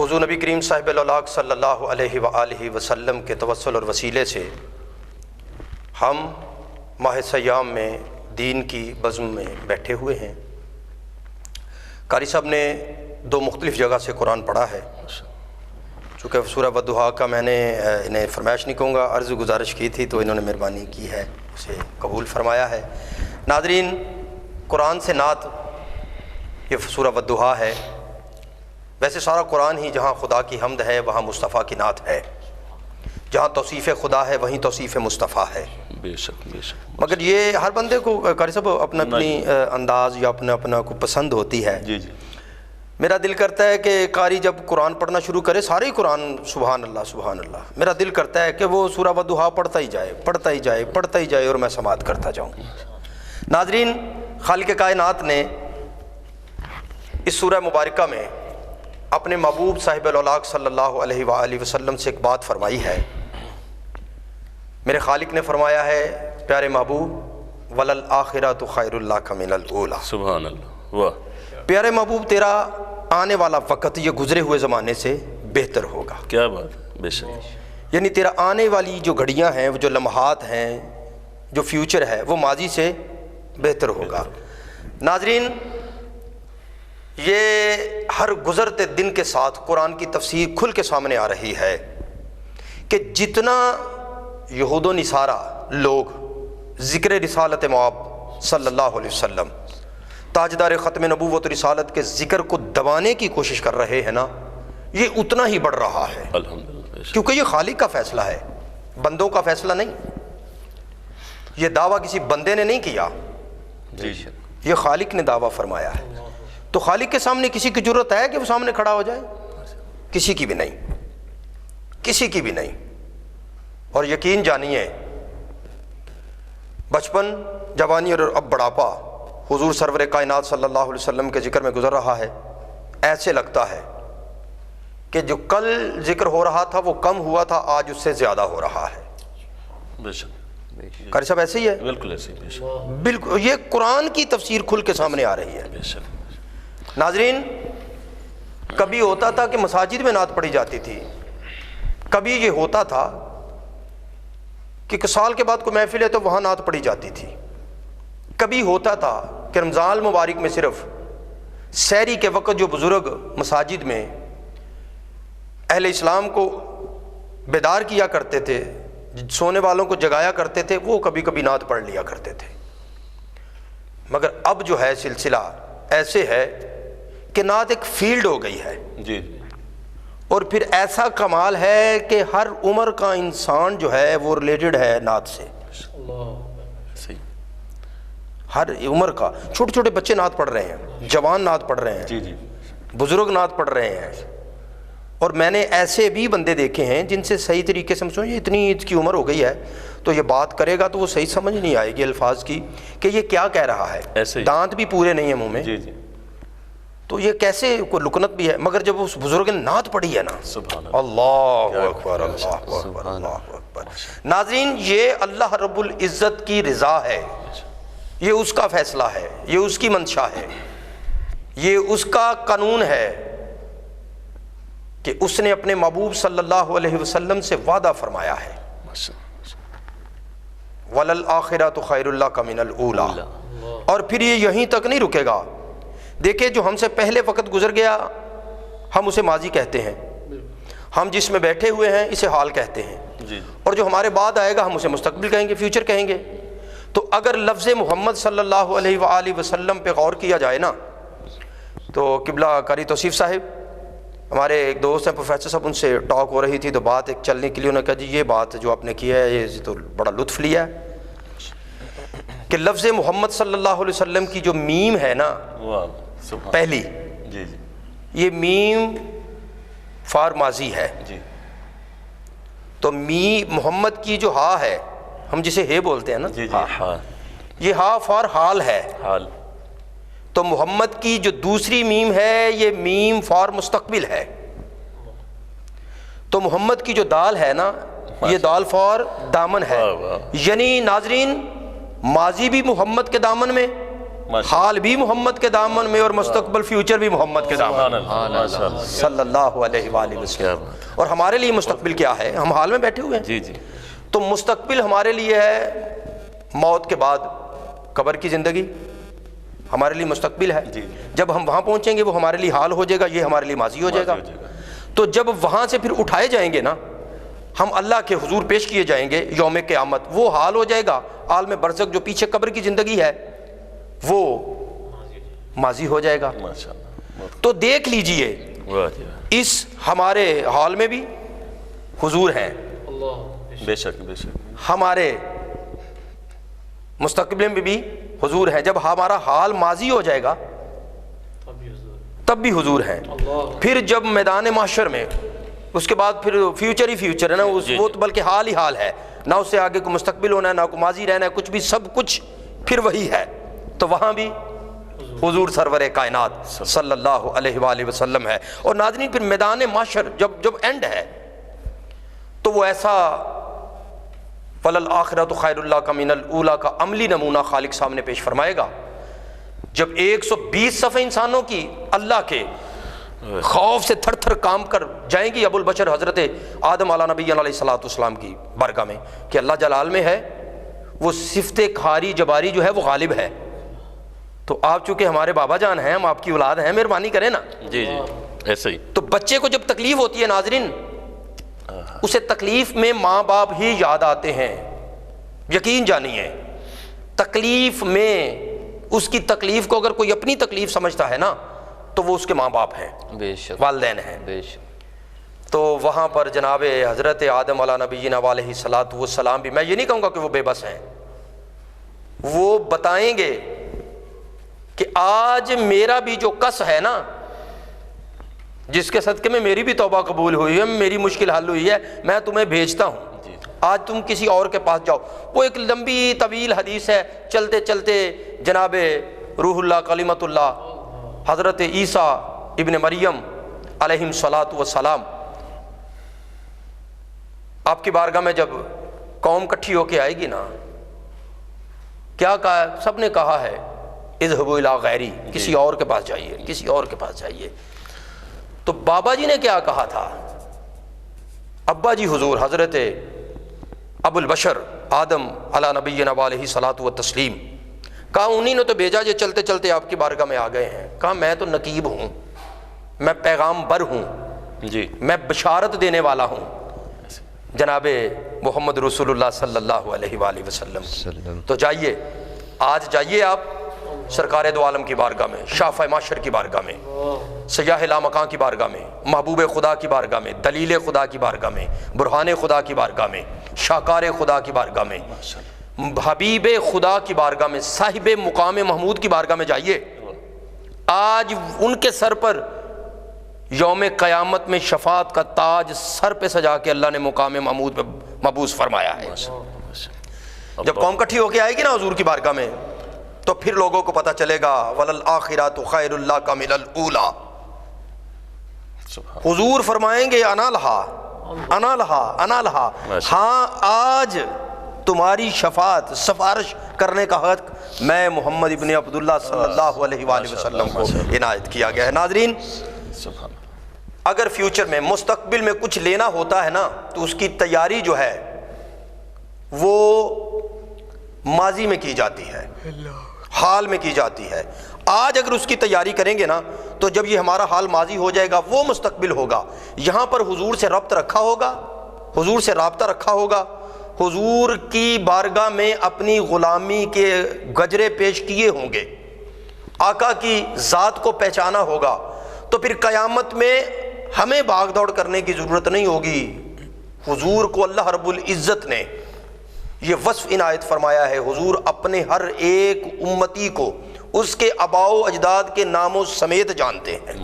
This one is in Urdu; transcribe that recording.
حضور نبی کریم صاحب الاولاق صلی اللہ علیہ وآلہ وسلم کے توسل اور وسیلے سے ہم ماہ سیام میں دین کی بزم میں بیٹھے ہوئے ہیں۔ قاری صاحب نے دو مختلف جگہ سے قرآن پڑھا ہے۔ چونکہ سورہ والضحیٰ کا میں نے انہیں فرمائش نہیں کہوں گا، عرض گزارش کی تھی تو انہوں نے مہربانی کی ہے، اسے قبول فرمایا ہے۔ ناظرین، قرآن سے نعت یہ سورہ والضحیٰ ہے۔ ویسے سارا قرآن ہی جہاں خدا کی حمد ہے وہاں مصطفیٰ کی نعت ہے، جہاں توصیف خدا ہے وہیں توصیف مصطفیٰ ہے۔ بے شک بے شک۔ مگر یہ ہر بندے کو قاری صاحب اپنی انداز یا اپنا کو پسند ہوتی ہے۔ جی جی۔ میرا دل کرتا ہے کہ قاری جب قرآن پڑھنا شروع کرے، سارے قرآن سبحان اللہ سبحان اللہ، میرا دل کرتا ہے کہ وہ سورہ والضحیٰ پڑھتا ہی جائے پڑھتا ہی جائے پڑھتا ہی جائے اور میں سماعت کرتا جاؤں۔ ناظرین، خالق کائنات نے اس سورہ مبارکہ میں اپنے محبوب صاحب الاولاق صلی اللہ علیہ وآلہ وسلم سے ایک بات فرمائی ہے۔ میرے خالق نے فرمایا ہے، پیارے محبوب وَلَلْآخِرَةُ خَيْرٌ لَكَ مِنَ الْأُولَىٰ، سبحان اللہ، واہ، پیارے محبوب تیرا آنے والا وقت یہ گزرے ہوئے زمانے سے بہتر ہوگا۔ کیا بات ہے، بے شک۔ یعنی تیرا آنے والی جو گھڑیاں ہیں، جو لمحات ہیں، جو فیوچر ہے، وہ ماضی سے بہتر ہوگا۔ ناظرین، یہ ہر گزرتے دن کے ساتھ قرآن کی تفسیر کھل کے سامنے آ رہی ہے کہ جتنا یہود و نصارہ لوگ ذکر رسالت مآب صلی اللہ علیہ وسلم، تاجدار ختم نبوت و رسالت کے ذکر کو دبانے کی کوشش کر رہے ہیں نا، یہ اتنا ہی بڑھ رہا ہے، الحمدللہ، بے شک۔ کیونکہ یہ خالق کا فیصلہ ہے، بندوں کا فیصلہ نہیں۔ یہ دعویٰ کسی بندے نے نہیں کیا، جی، یہ خالق نے دعویٰ فرمایا ہے۔ تو خالق کے سامنے کسی کی جرت ہے کہ وہ سامنے کھڑا ہو جائے؟ کسی کی بھی نہیں، کسی کی بھی نہیں۔ اور یقین جانیے، بچپن، جوانی اور اب بڑھاپا حضور سرور کائنات صلی اللہ علیہ وسلم کے ذکر میں گزر رہا ہے۔ ایسے لگتا ہے کہ جو کل ذکر ہو رہا تھا وہ کم ہوا تھا، آج اس سے زیادہ ہو رہا ہے۔ بے شک، قاری صاحب ایسے ہی ہے، بالکل ایسے ہی، بے شک بالکل۔ یہ قرآن کی تفسیر کھل کے سامنے آ رہی ہے۔ بے شک۔ ناظرین، کبھی ہوتا تھا کہ مساجد میں نعت پڑھی جاتی تھی، کبھی یہ ہوتا تھا کہ سال کے بعد کوئی محفل ہے تو وہاں نعت پڑھی جاتی تھی، کبھی ہوتا تھا کہ رمضان المبارک میں صرف سحری کے وقت جو بزرگ مساجد میں اہل اسلام کو بیدار کیا کرتے تھے، سونے والوں کو جگایا کرتے تھے، وہ کبھی کبھی نعت پڑھ لیا کرتے تھے۔ مگر اب جو ہے سلسلہ ایسے ہے کہ نعت ایک فیلڈ ہو گئی ہے، جی، اور پھر ایسا کمال ہے کہ ہر عمر کا انسان جو ہے وہ ریلیٹڈ ہے نعت سے، صحیح، ہر عمر کا۔ چھوٹے چھوٹے بچے نعت پڑھ رہے ہیں، جوان نعت پڑھ رہے ہیں، جی جی، بزرگ نعت پڑھ رہے ہیں۔ اور میں نے ایسے بھی بندے دیکھے ہیں جن سے صحیح طریقے سے سمجھو، یہ اتنی اس کی عمر ہو گئی ہے تو یہ بات کرے گا تو وہ صحیح سمجھ نہیں آئے گی الفاظ کی کہ یہ کیا کہہ رہا ہے، ایسے ہی، دانت بھی پورے نہیں ہیں منہ میں، جی جی، تو یہ کیسے کوئی لکنت بھی ہے۔ مگر جب اس بزرگ نے نعت پڑھی ہے نا، سبحان اللہ، اللہ اکبر اللہ اکبر اللہ اکبر۔ ناظرین، یہ اللہ رب العزت کی رضا ہے، یہ اس کا فیصلہ ہے، یہ اس کی منشا ہے، یہ اس کا قانون ہے کہ اس نے اپنے محبوب صلی اللہ علیہ وسلم سے وعدہ فرمایا ہے، وَلَلْآخِرَةُ خَيْرٌ لَكَ مِنَ الْأُولَىٰ۔ اور پھر یہ یہیں تک نہیں رکے گا۔ دیکھیں، جو ہم سے پہلے وقت گزر گیا ہم اسے ماضی کہتے ہیں، ہم جس میں بیٹھے ہوئے ہیں اسے حال کہتے ہیں، جی، اور جو ہمارے بعد آئے گا ہم اسے مستقبل کہیں گے، فیوچر کہیں گے۔ تو اگر لفظ محمد صلی اللہ علیہ وآلہ وسلم پہ غور کیا جائے نا، تو قبلہ قاری توصیف صاحب، ہمارے ایک دوست ہیں پروفیسر صاحب، ان سے ٹاک ہو رہی تھی تو بات ایک چلنے کے لیے انہوں نے کہا جی یہ بات جو آپ نے کی ہے یہ تو بڑا لطف لیا ہے کہ لفظ محمد صلی اللہ علیہ وسلم کی جو میم ہے نا واہ، سبحان، پہلی، جی جی، یہ میم فار ماضی ہے، جی، تو محمد کی جو ہا ہے، ہم جسے ہے بولتے ہیں نا، جی جی، ہاں، یہ ہا فار حال ہے، حال، تو محمد کی جو دوسری میم ہے یہ میم فار مستقبل ہے، تو محمد کی جو دال ہے نا یہ دال فار دامن ہے۔ واہ واہ، یعنی ناظرین، ماضی بھی محمد کے دامن میں حال بھی محمد کے دامن میں اور مستقبل فیوچر بھی محمد کے دامن میں ماشاء اللہ صلی اللہ علیہ وآلہ وسلم. اور ہمارے لیے مستقبل کیا ہے؟ ہم حال میں بیٹھے ہوئے ہیں. جی جی تو مستقبل ہمارے لیے ہے موت کے بعد قبر کی زندگی، ہمارے لیے مستقبل ہے. جب ہم وہاں پہنچیں گے وہ ہمارے لیے حال ہو جائے گا، یہ ہمارے لیے ماضی ہو جائے گا. تو جب وہاں سے پھر اٹھائے جائیں گے نا، ہم اللہ کے حضور پیش کیے جائیں گے یوم قیامت، وہ حال ہو جائے گا. عالم برزخ جو پیچھے قبر کی زندگی ہے وہ ماضی ہو جائے گا. ماشاء اللہ. تو دیکھ لیجئے واہ جی واہ. اس ہمارے حال میں بھی حضور ہیں، بے شک بے شک. ہمارے مستقبل میں بھی حضور ہیں. جب ہمارا حال ماضی ہو جائے گا تب بھی حضور ہیں. پھر جب میدان محشر میں اس کے بعد پھر فیوچر ہی فیوچر ہے نا، وہ تو بلکہ حال ہی حال ہے، نہ اس سے آگے کو مستقبل ہونا ہے نہ کو ماضی رہنا ہے، کچھ بھی، سب کچھ پھر وہی ہے. تو وہاں بھی حضور سرور کائنات صلی اللہ علیہ وآلہ وسلم ہے. اور ناظرین پھر میدان محشر جب اینڈ ہے تو وہ ایسا وَلَلْآخِرَةُ خَيْرٌ لَكَ مِنَ الْأُولَىٰ کا عملی نمونہ خالق سامنے پیش فرمائے گا. جب 120 صفحے انسانوں کی اللہ کے خوف سے تھر تھر کام کر جائیں گی ابو البشر حضرت آدم علیہ نبی علیہ الصلوۃ والسلام کی بارگاہ میں کہ اللہ جلال میں ہے، وہ صفت کھاری جباری جو ہے وہ غالب ہے. تو آپ چونکہ ہمارے بابا جان ہیں، ہم آپ کی اولاد ہیں، مہربانی کریں نا. جی جی ایسے ہی. تو بچے کو جب تکلیف ہوتی ہے ناظرین، اسے تکلیف میں ماں باپ ہی یاد آتے ہیں. یقین جانیے تکلیف میں اس کی تکلیف کو اگر کوئی اپنی تکلیف سمجھتا ہے نا تو وہ اس کے ماں باپ ہیں، بے شک والدین ہیں. بے شک. تو وہاں پر جناب حضرت آدم علیہ نبینا علیہ الصلوۃ والسلام بھی، میں یہ نہیں کہوں گا کہ وہ بے بس ہیں، وہ بتائیں گے کہ آج میرا بھی جو کس ہے نا، جس کے صدقے میں میری بھی توبہ قبول ہوئی ہے، میری مشکل حل ہوئی ہے، میں تمہیں بھیجتا ہوں، آج تم کسی اور کے پاس جاؤ. وہ ایک لمبی طویل حدیث ہے. چلتے چلتے جناب روح اللہ کلمۃ اللہ حضرت عیسیٰ ابن مریم علیہم الصلاۃ والسلام آپ کی بارگاہ میں جب قوم کٹھی ہو کے آئے گی نا، کیا کہا؟ سب نے کہا ہے اذهبوا الی غیری، کسی اور کے پاس جائیے، کسی اور کے پاس جائیے. تو بابا جی نے کیا کہا تھا؟ ابا جی حضور حضرت ابو البشر آدم علی نبینا علیہ الصلوۃ والتسلیم، کہا انہی نے تو بھیجا جو چلتے چلتے آپ کی بارگاہ میں آ گئے ہیں. کہا میں تو نقیب ہوں، میں پیغام بر ہوں، جی میں بشارت دینے والا ہوں. جناب محمد رسول اللہ صلی اللہ علیہ وآلہ وسلم. تو جائیے، آج جائیے آپ سرکار دو عالم کی بارگاہ میں، شافع معشر کی بارگاہ میں، سیاح لامکاں کی بارگاہ میں، محبوب خدا کی بارگاہ میں، دلیل خدا کی بارگاہ میں، برہان خدا کی بارگاہ میں، شاکار خدا کی بارگاہ میں، حبیب خدا کی بارگاہ میں، صاحب مقام محمود کی بارگاہ میں جائیے. آج ان کے سر پر یوم قیامت میں شفاعت کا تاج سر پہ سجا کے اللہ نے مقام محمود پہ مبعوث فرمایا ہے. جب قوم کٹھی ہو کے آئے گی نا حضور کی بارگاہ میں تو پھر لوگوں کو پتہ چلے گا وَلَلْآخِرَةُ خَيْرٌ لَكَ مِنَ الْأُولَىٰ. حضور فرمائیں گے انا لہا انا لہا انا لہا. ہاں آج تمہاری شفاعت سفارش کرنے کا حق میں محمد ابن عبداللہ صلی اللہ علیہ وآلہ وسلم کو عنایت کیا گیا ہے. ناظرین اگر فیوچر میں مستقبل میں کچھ لینا ہوتا ہے نا تو اس کی تیاری جو ہے وہ ماضی میں کی جاتی ہے، حال میں کی جاتی ہے. آج اگر اس کی تیاری کریں گے نا تو جب یہ ہمارا حال ماضی ہو جائے گا وہ مستقبل ہوگا. یہاں پر حضور سے ربط رکھا ہوگا، حضور سے رابطہ رکھا ہوگا، حضور کی بارگاہ میں اپنی غلامی کے گجرے پیش کیے ہوں گے، آقا کی ذات کو پہچانا ہوگا. تو پھر قیامت میں ہمیں بھاگ دوڑ کرنے کی ضرورت نہیں ہوگی. حضور کو اللہ رب العزت نے یہ وصف عنایت فرمایا ہے، حضور اپنے ہر ایک امتی کو اس کے آباء و اجداد کے ناموں سمیت جانتے ہیں.